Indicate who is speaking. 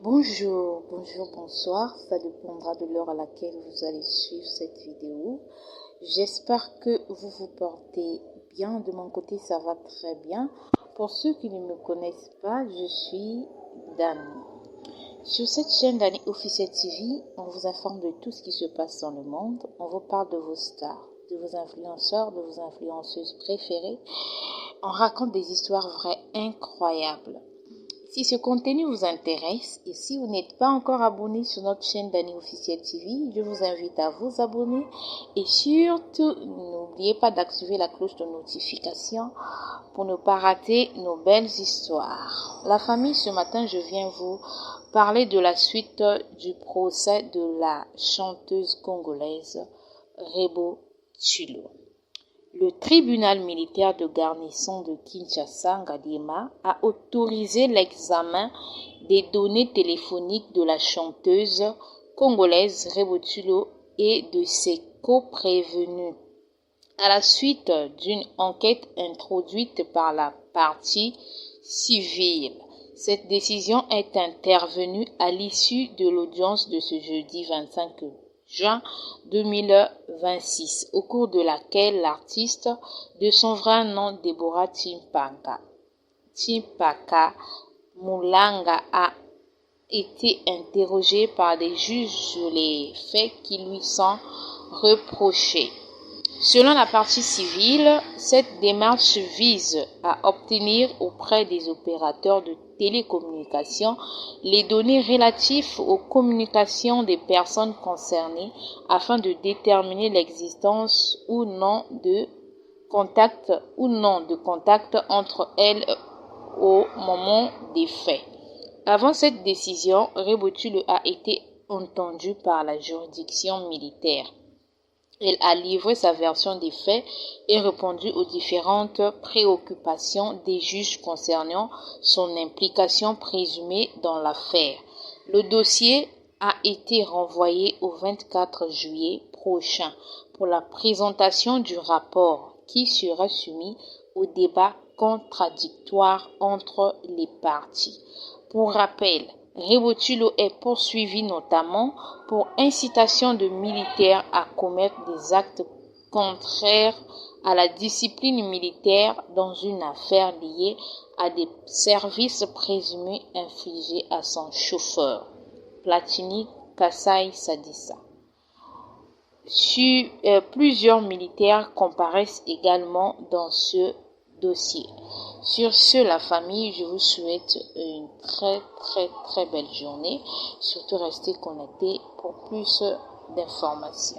Speaker 1: Bonsoir, ça dépendra de l'heure à laquelle vous allez suivre cette vidéo. J'espère que vous vous portez bien. De mon côté, ça va très bien. Pour ceux qui ne me connaissent pas, je suis Dani. Sur cette chaîne Dani Officiel TV, on vous informe de tout ce qui se passe dans le monde. On vous parle de vos stars, de vos influenceurs, de vos influenceuses préférées. On raconte des histoires vraies incroyables. Si ce contenu vous intéresse et si vous n'êtes pas encore abonné sur notre chaîne Dani Officiel TV, je vous invite à vous abonner et surtout n'oubliez pas d'activer la cloche de notification pour ne pas rater nos belles histoires. La famille, ce matin, je viens vous parler de la suite du procès de la chanteuse congolaise Rebo Tchilo. Le tribunal militaire de garnison de Kinshasa, Ngaliema, a autorisé l'examen des données téléphoniques de la chanteuse congolaise Rebo Tchilo et de ses coprévenus. À la suite d'une enquête introduite par la partie civile, cette décision est intervenue à l'issue de l'audience de ce jeudi 25 juin 2026, au cours de laquelle l'artiste, de son vrai nom Deborah Timpaka Mulanga, a été interrogée par des juges sur les faits qui lui sont reprochés. Selon la partie civile, cette démarche vise à obtenir auprès des opérateurs de télécommunications les données relatives aux communications des personnes concernées afin de déterminer l'existence ou non de contact entre elles au moment des faits. Avant cette décision, Rebo Tchilo a été entendue par la juridiction militaire. Elle a livré sa version des faits et répondu aux différentes préoccupations des juges concernant son implication présumée dans l'affaire. Le dossier a été renvoyé au 24 juillet prochain pour la présentation du rapport qui sera soumis au débat contradictoire entre les parties. Pour rappel, Rebo Tchilo est poursuivi notamment pour incitation de militaires à commettre des actes contraires à la discipline militaire dans une affaire liée à des services présumés infligés à son chauffeur, Platini Kasai Sadissa. Plusieurs militaires comparaissent également dans ce dossier. Sur ce, la famille, je vous souhaite une très belle journée. Surtout restez connectés pour plus d'informations.